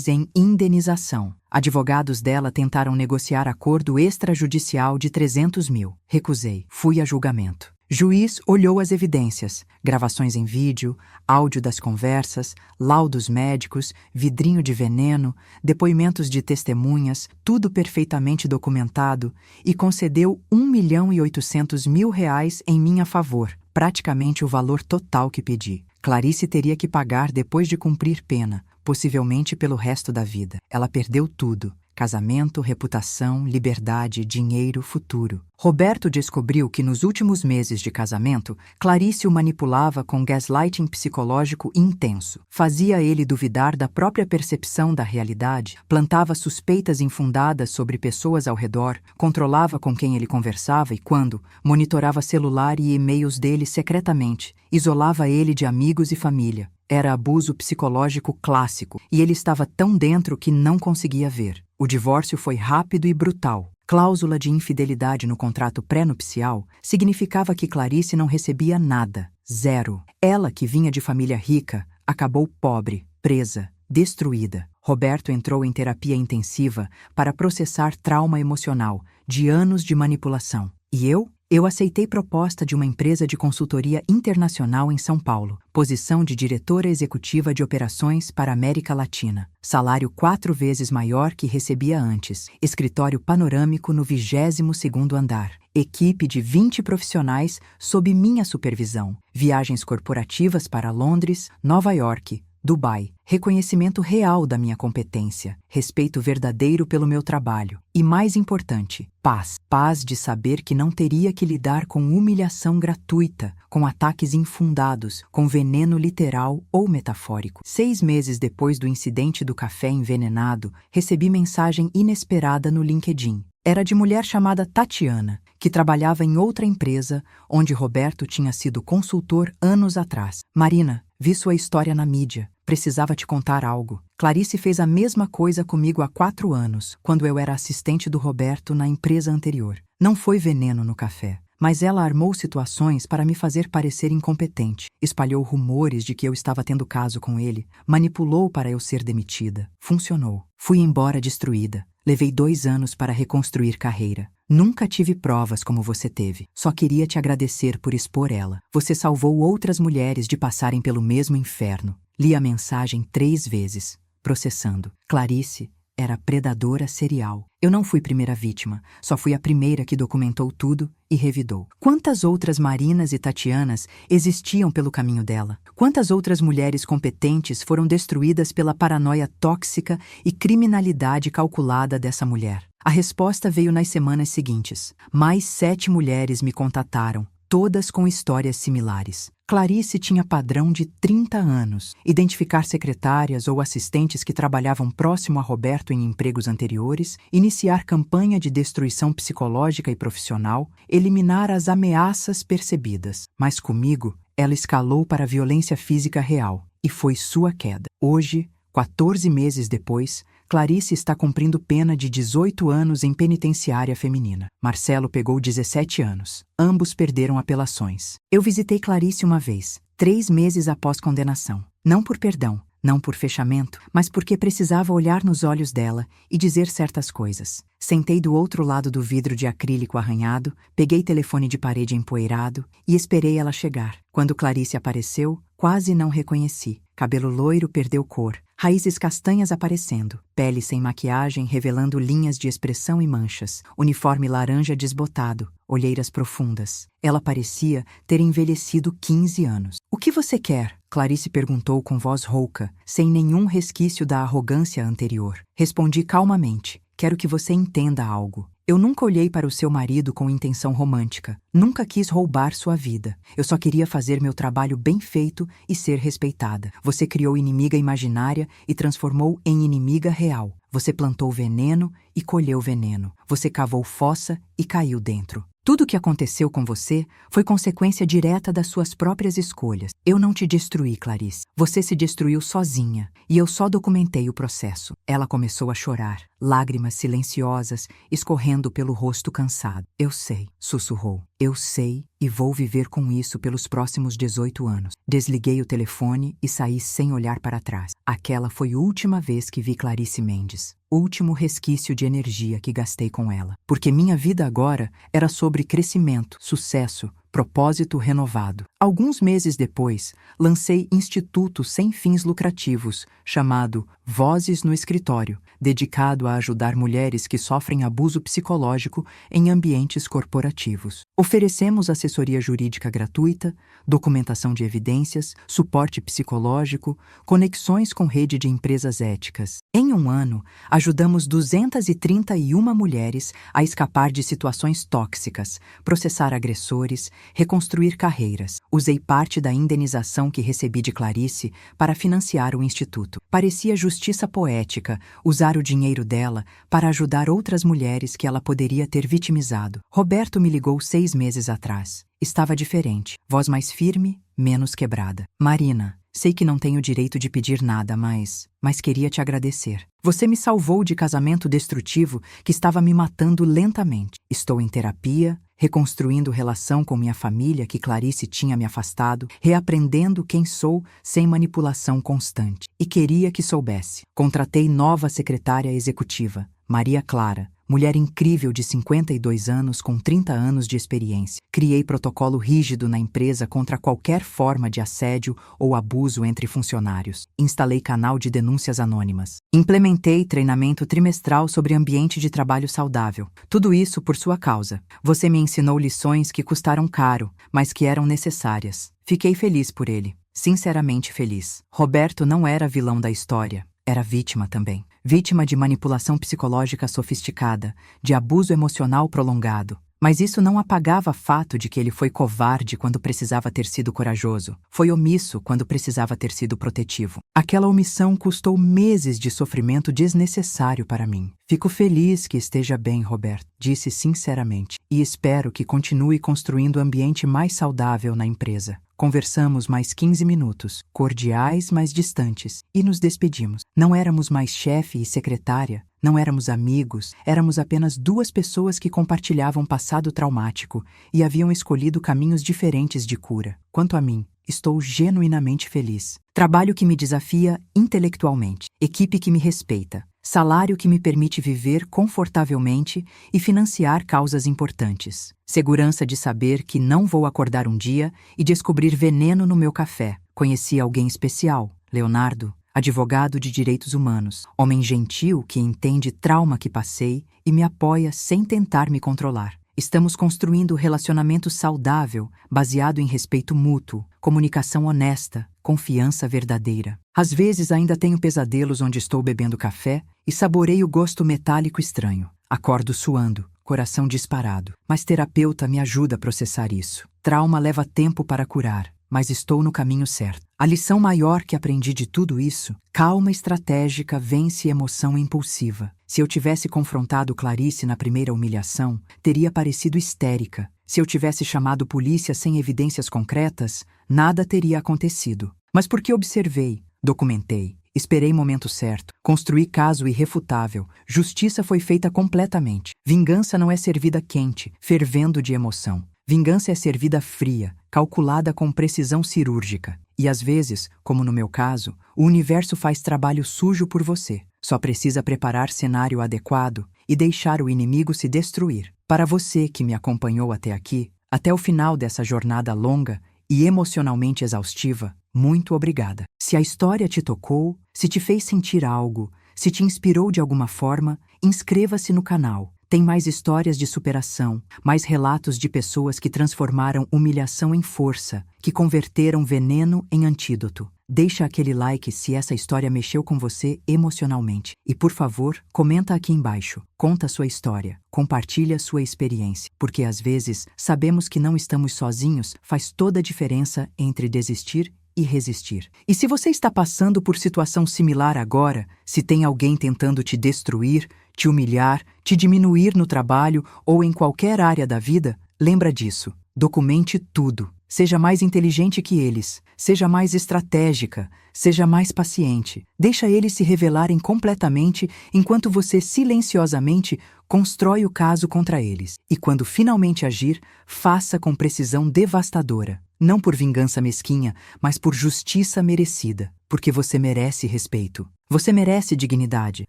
em indenização. Advogados dela tentaram negociar acordo extrajudicial de 300 mil. Recusei. Fui a julgamento. Juiz olhou as evidências, gravações em vídeo, áudio das conversas, laudos médicos, vidrinho de veneno, depoimentos de testemunhas, tudo perfeitamente documentado, e concedeu R$ 1.800.000 em minha favor, praticamente o valor total que pedi. Clarice teria que pagar depois de cumprir pena, possivelmente pelo resto da vida. Ela perdeu tudo. casamento, reputação, liberdade, dinheiro, futuro. Roberto descobriu que nos últimos meses de casamento, Clarice o manipulava com gaslighting psicológico intenso. Fazia ele duvidar da própria percepção da realidade, plantava suspeitas infundadas sobre pessoas ao redor, controlava com quem ele conversava e quando, monitorava celular e e-mails dele secretamente, isolava ele de amigos e família. Era abuso psicológico clássico, e ele estava tão dentro que não conseguia ver. O divórcio foi rápido e brutal. Cláusula de infidelidade no contrato pré-nupcial significava que Clarice não recebia nada. Zero. Ela, que vinha de família rica, acabou pobre, presa, destruída. Roberto entrou em terapia intensiva para processar trauma emocional de anos de manipulação. E eu? Eu aceitei proposta de uma empresa de consultoria internacional em São Paulo, posição de diretora executiva de operações para a América Latina, salário 4 vezes maior que recebia antes, escritório panorâmico no 22º andar, equipe de 20 profissionais sob minha supervisão, viagens corporativas para Londres, Nova York, Dubai, reconhecimento real da minha competência, respeito verdadeiro pelo meu trabalho e, mais importante, paz. Paz de saber que não teria que lidar com humilhação gratuita, com ataques infundados, com veneno literal ou metafórico. 6 meses depois do incidente do café envenenado, recebi mensagem inesperada no LinkedIn. Era de mulher chamada Tatiana, que trabalhava em outra empresa onde Roberto tinha sido consultor anos atrás. Marina, vi sua história na mídia. Precisava te contar algo. Clarice fez a mesma coisa comigo há 4 anos, quando eu era assistente do Roberto na empresa anterior. Não foi veneno no café, mas ela armou situações para me fazer parecer incompetente. Espalhou rumores de que eu estava tendo caso com ele, manipulou para eu ser demitida. Funcionou. Fui embora destruída. Levei 2 anos para reconstruir carreira. Nunca tive provas como você teve. Só queria te agradecer por expor ela. Você salvou outras mulheres de passarem pelo mesmo inferno. Li a mensagem 3 vezes, processando. Clarice era predadora serial. Eu não fui primeira vítima, só fui a primeira que documentou tudo e revidou. Quantas outras Marinas e Tatianas existiam pelo caminho dela? Quantas outras mulheres competentes foram destruídas pela paranoia tóxica e criminalidade calculada dessa mulher? A resposta veio nas semanas seguintes. Mais 7 mulheres me contataram, todas com histórias similares. Clarice tinha padrão de 30 anos. Identificar secretárias ou assistentes que trabalhavam próximo a Roberto em empregos anteriores, iniciar campanha de destruição psicológica e profissional, eliminar as ameaças percebidas. Mas comigo, ela escalou para a violência física real, e foi sua queda. Hoje, 14 meses depois, Clarice está cumprindo pena de 18 anos em penitenciária feminina. Marcelo pegou 17 anos. Ambos perderam apelações. Eu visitei Clarice uma vez, 3 meses após condenação. Não por perdão, não por fechamento, mas porque precisava olhar nos olhos dela e dizer certas coisas. Sentei do outro lado do vidro de acrílico arranhado, peguei telefone de parede empoeirado e esperei ela chegar. Quando Clarice apareceu, quase não reconheci. Cabelo loiro perdeu cor, raízes castanhas aparecendo, pele sem maquiagem revelando linhas de expressão e manchas, uniforme laranja desbotado, olheiras profundas. Ela parecia ter envelhecido 15 anos. O que você quer? Clarice perguntou com voz rouca, sem nenhum resquício da arrogância anterior. Respondi calmamente. Quero que você entenda algo. Eu nunca olhei para o seu marido com intenção romântica. Nunca quis roubar sua vida. Eu só queria fazer meu trabalho bem feito e ser respeitada. Você criou inimiga imaginária e transformou em inimiga real. Você plantou veneno e colheu veneno. Você cavou fossa e caiu dentro. Tudo o que aconteceu com você foi consequência direta das suas próprias escolhas. Eu não te destruí, Clarice. Você se destruiu sozinha, e eu só documentei o processo. Ela começou a chorar, lágrimas silenciosas escorrendo pelo rosto cansado. Eu sei, sussurrou. Eu sei e vou viver com isso pelos próximos 18 anos. Desliguei o telefone e saí sem olhar para trás. Aquela foi a última vez que vi Clarice Mendes. Último resquício de energia que gastei com ela. Porque minha vida agora era sobre crescimento, sucesso, propósito renovado. Alguns meses depois, lancei instituto sem fins lucrativos, chamado Vozes no Escritório, dedicado a ajudar mulheres que sofrem abuso psicológico em ambientes corporativos. Oferecemos assessoria jurídica gratuita, documentação de evidências, suporte psicológico, conexões com rede de empresas éticas. Em um ano, ajudamos 231 mulheres a escapar de situações tóxicas, processar agressores, reconstruir carreiras. Usei parte da indenização que recebi de Clarice para financiar o instituto. Parecia justiça poética usar o dinheiro dela para ajudar outras mulheres que ela poderia ter vitimizado. Roberto me ligou 6 meses atrás. Estava diferente, voz mais firme, menos quebrada. Marina, sei que não tenho direito de pedir nada, mas queria te agradecer. Você me salvou de casamento destrutivo que estava me matando lentamente. Estou em terapia, reconstruindo relação com minha família que Clarice tinha me afastado, reaprendendo quem sou sem manipulação constante. E queria que soubesse. Contratei nova secretária executiva, Maria Clara, mulher incrível de 52 anos com 30 anos de experiência. Criei protocolo rígido na empresa contra qualquer forma de assédio ou abuso entre funcionários. Instalei canal de denúncias anônimas. Implementei treinamento trimestral sobre ambiente de trabalho saudável. Tudo isso por sua causa. Você me ensinou lições que custaram caro, mas que eram necessárias. Fiquei feliz por ele. Sinceramente feliz. Roberto não era vilão da história. Era vítima também. Vítima de manipulação psicológica sofisticada, de abuso emocional prolongado. Mas isso não apagava o fato de que ele foi covarde quando precisava ter sido corajoso. Foi omisso quando precisava ter sido protetivo. Aquela omissão custou meses de sofrimento desnecessário para mim. Fico feliz que esteja bem, Roberto, disse sinceramente, e espero que continue construindo um ambiente mais saudável na empresa. Conversamos mais 15 minutos, cordiais, mas distantes, e nos despedimos. Não éramos mais chefe e secretária, não éramos amigos, éramos apenas duas pessoas que compartilhavam passado traumático e haviam escolhido caminhos diferentes de cura. Quanto a mim, estou genuinamente feliz. Trabalho que me desafia intelectualmente, equipe que me respeita, salário que me permite viver confortavelmente e financiar causas importantes. Segurança de saber que não vou acordar um dia e descobrir veneno no meu café. Conheci alguém especial, Leonardo, advogado de direitos humanos, homem gentil que entende trauma que passei e me apoia sem tentar me controlar. Estamos construindo um relacionamento saudável, baseado em respeito mútuo, comunicação honesta, confiança verdadeira. Às vezes ainda tenho pesadelos onde estou bebendo café e saboreio o gosto metálico estranho. Acordo suando, coração disparado. Mas terapeuta me ajuda a processar isso. Trauma leva tempo para curar, mas estou no caminho certo. A lição maior que aprendi de tudo isso: calma estratégica vence emoção impulsiva. Se eu tivesse confrontado Clarice na primeira humilhação, teria parecido histérica. Se eu tivesse chamado polícia sem evidências concretas, nada teria acontecido. Mas porque observei, documentei, esperei momento certo, construí caso irrefutável, justiça foi feita completamente. Vingança não é servida quente, fervendo de emoção. Vingança é servida fria, calculada com precisão cirúrgica. E às vezes, como no meu caso, o universo faz trabalho sujo por você. Só precisa preparar cenário adequado e deixar o inimigo se destruir. Para você que me acompanhou até aqui, até o final dessa jornada longa e emocionalmente exaustiva, muito obrigada. Se a história te tocou, se te fez sentir algo, se te inspirou de alguma forma, inscreva-se no canal. Tem mais histórias de superação, mais relatos de pessoas que transformaram humilhação em força, que converteram veneno em antídoto. Deixa aquele like se essa história mexeu com você emocionalmente. E, por favor, comenta aqui embaixo. Conta a sua história. Compartilha a sua experiência. Porque, às vezes, sabemos que não estamos sozinhos, faz toda a diferença entre desistir e resistir. E se você está passando por situação similar agora, se tem alguém tentando te destruir, te humilhar, te diminuir no trabalho ou em qualquer área da vida, lembra disso. Documente tudo. Seja mais inteligente que eles. Seja mais estratégica. Seja mais paciente. Deixa eles se revelarem completamente enquanto você silenciosamente constrói o caso contra eles. E quando finalmente agir, faça com precisão devastadora. Não por vingança mesquinha, mas por justiça merecida. Porque você merece respeito. Você merece dignidade.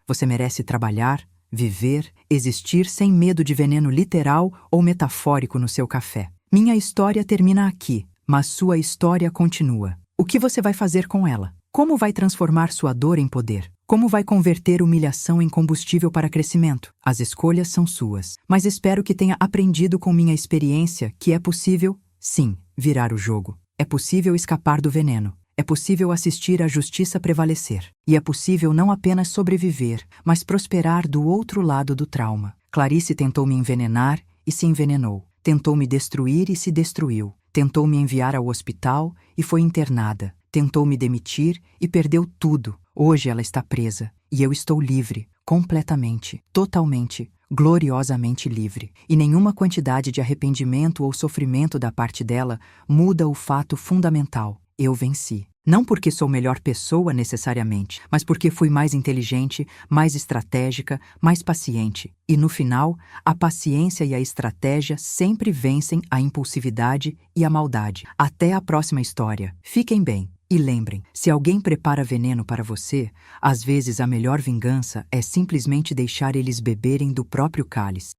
Você merece trabalhar, viver, existir sem medo de veneno literal ou metafórico no seu café. Minha história termina aqui, mas sua história continua. O que você vai fazer com ela? Como vai transformar sua dor em poder? Como vai converter humilhação em combustível para crescimento? As escolhas são suas, mas espero que tenha aprendido com minha experiência que é possível, sim, virar o jogo. É possível escapar do veneno. É possível assistir a justiça prevalecer. E é possível não apenas sobreviver, mas prosperar do outro lado do trauma. Clarice tentou me envenenar e se envenenou. Tentou me destruir e se destruiu. Tentou me enviar ao hospital e foi internada. Tentou me demitir e perdeu tudo. Hoje ela está presa. E eu estou livre, completamente, totalmente, gloriosamente livre. E nenhuma quantidade de arrependimento ou sofrimento da parte dela muda o fato fundamental. Eu venci. Não porque sou melhor pessoa necessariamente, mas porque fui mais inteligente, mais estratégica, mais paciente. E no final, a paciência e a estratégia sempre vencem a impulsividade e a maldade. Até a próxima história. Fiquem bem. E lembrem, se alguém prepara veneno para você, às vezes a melhor vingança é simplesmente deixar eles beberem do próprio cálice.